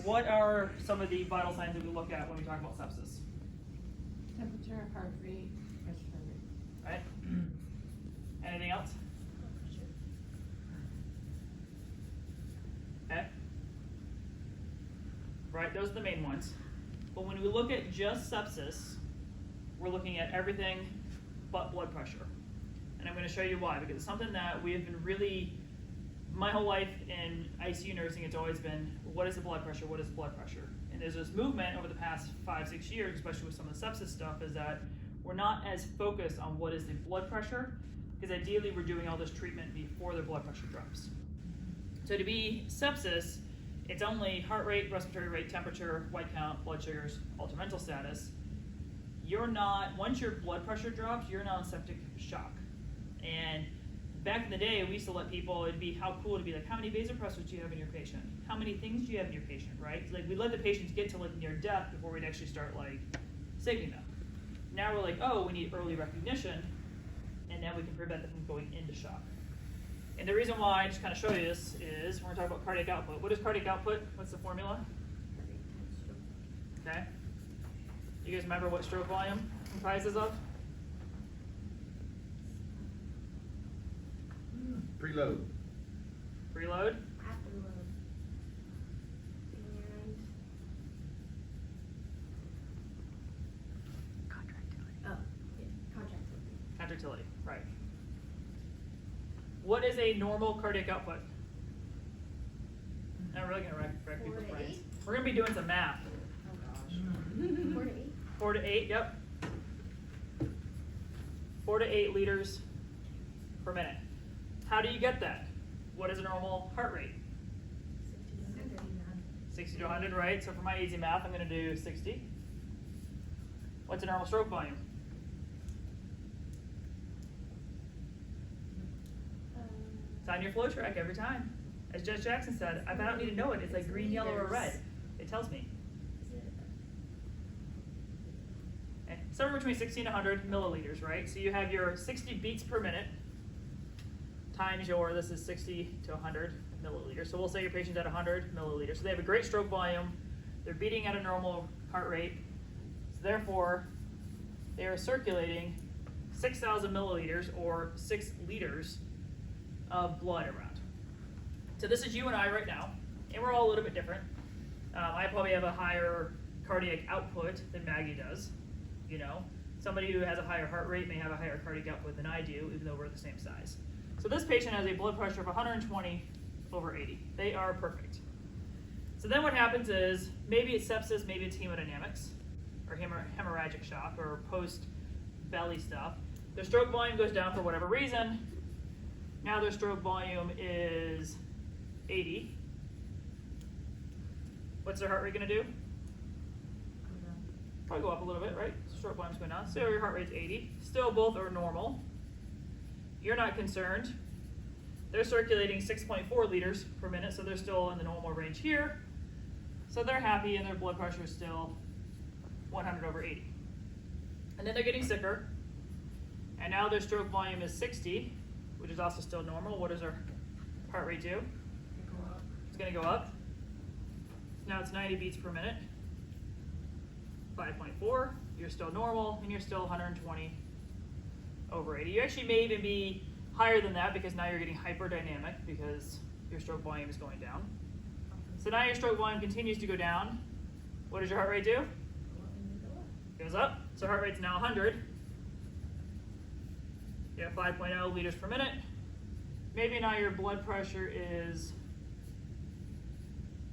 what are some of the vital signs that we look at when we talk about sepsis? Temperature, heart rate, Right? Anything else? Okay. Right, those are the main ones. But when we look at just sepsis, we're looking at everything but blood pressure. And I'm going to show you why, because it's something that we have been really, my whole life in ICU nursing, it's always been, what is the blood pressure, what is the blood pressure? And there's this movement over the past 5-6 years, especially with some of the sepsis stuff, is that we're not as focused on what is the blood pressure, because ideally we're doing all this treatment before their blood pressure drops. So to be sepsis, it's only heart rate, respiratory rate, temperature, white count, blood sugars, altered mental status. You're not, once your blood pressure drops, you're not in septic shock. And back in the day, we used to let people, it'd be how cool to be like, how many vasopressors do you have in your patient? How many things do you have in your patient, right? Like we let the patients get to like near death before we'd actually start like saving them. Now we're like, oh, we need early recognition, and now we can prevent them from going into shock. And the reason why I just kind of show you this is we're going to talk about cardiac output. What is cardiac output? What's the formula? Okay. You guys remember what stroke volume comprises of? Preload. Preload? Afterload. And contractility. Oh, yeah, contractility. Contractility, right. What is a normal cardiac output? I'm really going to wreck people's brains. We're going to be doing some math. Oh gosh. 4 to 8. 4 to 8, yep. 4 to 8 liters per minute. How do you get that? What is a normal heart rate? 60 to 100, right? So for my easy math, I'm going to do 60. What's a normal stroke volume? It's on your flow track every time. As Judge Jackson said, I don't need to know it. It's like green, yellow, or red. It tells me. Okay. Somewhere between 60 and 100 milliliters, right? So you have your 60 beats per minute times your, this is 60 to 100 milliliters. So we'll say your patient's at 100 milliliters. So they have a great stroke volume. They're beating at a normal heart rate. So therefore, they are circulating 6,000 milliliters or 6 liters of blood around. So this is you and I right now, and we're all a little bit different. I probably have a higher cardiac output than Maggie does. You know, somebody who has a higher heart rate may have a higher cardiac output than I do, even though we're the same size. So this patient has a blood pressure of 120/80. They are perfect. So then what happens is, maybe it's sepsis, maybe it's hemodynamics, or hemorrhagic shock, or post-belly stuff. Their stroke volume goes down for whatever reason. Now their stroke volume is 80. What's their heart rate going to do? Probably go up a little bit, right? Stroke volume's going down. So your heart rate's 80. Still both are normal. You're not concerned. They're circulating 6.4 liters per minute, so they're still in the normal range here. So they're happy, and their blood pressure is still 100/80. And then they're getting sicker. And now their stroke volume is 60, which is also still normal. What does our heart rate do? It's going to go up. Now it's 90 beats per minute. 5.4, you're still normal, and you're still 120/80. You actually may even be higher than that because now you're getting hyperdynamic because your stroke volume is going down. So now your stroke volume continues to go down. What does your heart rate do? Goes up. So heart rate's now 100. You have 5.0 liters per minute. Maybe now your blood pressure is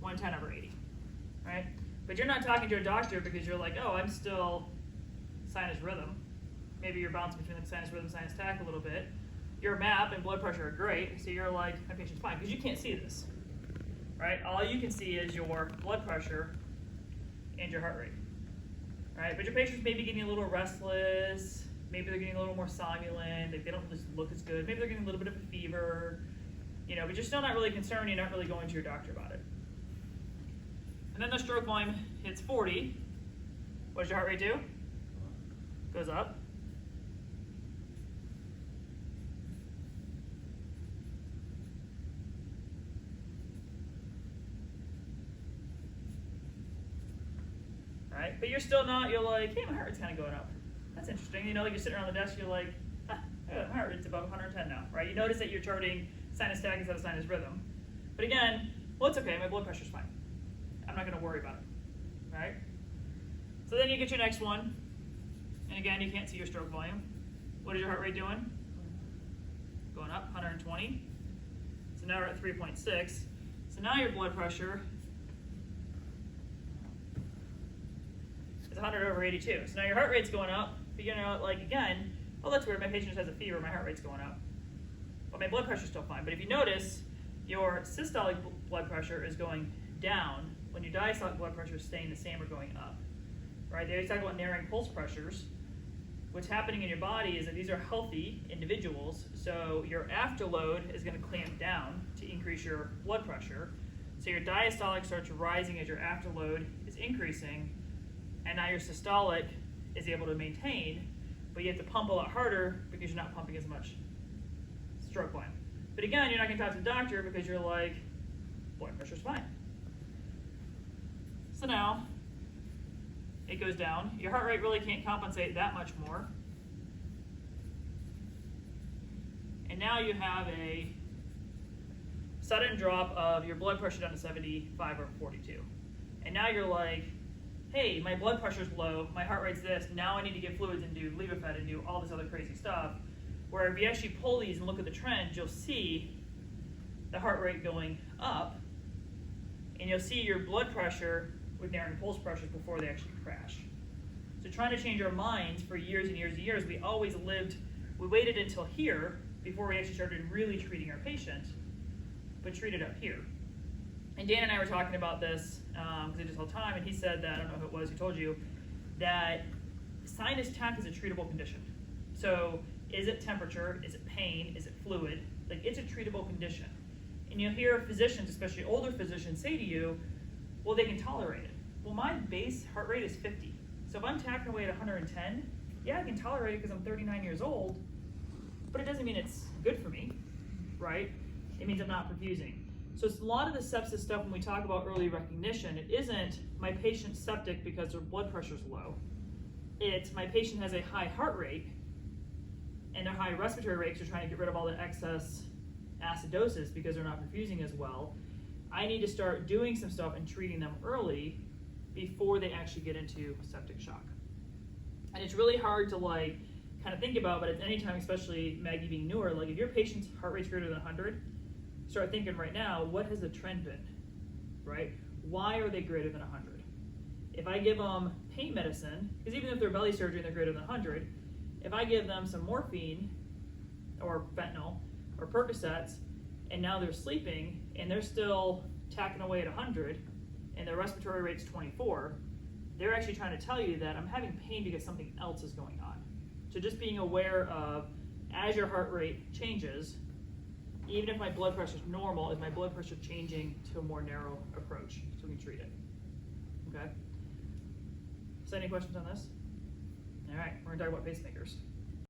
110/80, right? But you're not talking to a doctor because you're like, oh, I'm still sinus rhythm. Maybe you're bouncing between the sinus rhythm, sinus tach a little bit. Your MAP and blood pressure are great, so you're like, my patient's fine, because you can't see this, right? All you can see is your blood pressure and your heart rate, right? But your patients may be getting a little restless. Maybe they're getting a little more somnolent. They don't just look as good. Maybe they're getting a little bit of a fever, you know, but you're still not really concerned. You're not really going to your doctor about it. And then the stroke volume hits 40. What does your heart rate do? Goes up. right? But you're still not, you're like, hey, my heart rate's kind of going up. That's interesting. You know, like you're sitting around the desk, you're like, my heart rate's above 110 now, right? You notice that you're charting sinus tach instead of sinus rhythm. But again, well, it's okay, my blood pressure's fine. I'm not gonna worry about it, right? So then you get your next one, and again, you can't see your stroke volume. What is your heart rate doing? Going up, 120. So now we're at 3.6. So now your blood pressure is 100/82. So now your heart rate's going up, but you know, like again, oh, that's weird, my patient just has a fever, my heart rate's going up. But my blood pressure's still fine. But if you notice, your systolic blood pressure is going down when your diastolic blood pressure is staying the same or going up. Right? They always talk about narrowing pulse pressures. What's happening in your body is that these are healthy individuals, so your afterload is going to clamp down to increase your blood pressure. So your diastolic starts rising as your afterload is increasing, and now your systolic is able to maintain, but you have to pump a lot harder because you're not pumping as much stroke volume. But again, you're not going to talk to the doctor because you're like, blood pressure's fine. So now, it goes down. Your heart rate really can't compensate that much more. And now you have a sudden drop of your blood pressure down to 75/42. And now you're like, hey, my blood pressure's low, my heart rate's this, now I need to get fluids and do levophed and do all this other crazy stuff. Where if you actually pull these and look at the trends, you'll see the heart rate going up, and you'll see your blood pressure with narrowing pulse pressures before they actually crash. So trying to change our minds for years and years and years, we waited until here before we actually started really treating our patient, but treated up here. And Dan and I were talking about this, because I just all the time, and he said that, I don't know who it was who told you, that sinus tach is a treatable condition. So is it temperature, is it pain, is it fluid? Like, it's a treatable condition. And you'll hear physicians, especially older physicians, say to you, well, they can tolerate it. Well, my base heart rate is 50. So if I'm tacking away at 110, yeah, I can tolerate it because I'm 39 years old, but it doesn't mean it's good for me, right? It means I'm not perfusing. So it's a lot of the sepsis stuff when we talk about early recognition, it isn't my patient's septic because their blood pressure's low. It's my patient has a high heart rate and their high respiratory rates are trying to get rid of all the excess acidosis because they're not perfusing as well. I need to start doing some stuff and treating them early before they actually get into septic shock. And it's really hard to like kind of think about, but at any time, especially Maggie being newer, like if your patient's heart rate's greater than 100, start thinking right now, what has the trend been, right? Why are they greater than 100? If I give them pain medicine, because even if they're belly surgery and they're greater than 100, if I give them some morphine or fentanyl or Percocets, and now they're sleeping and they're still tacking away at 100 and their respiratory rate's 24, they're actually trying to tell you that I'm having pain because something else is going on. So just being aware of, as your heart rate changes, even if my blood pressure is normal, is my blood pressure changing to a more narrow approach so we can treat it? Okay? So any questions on this? All right, we're gonna talk about pacemakers.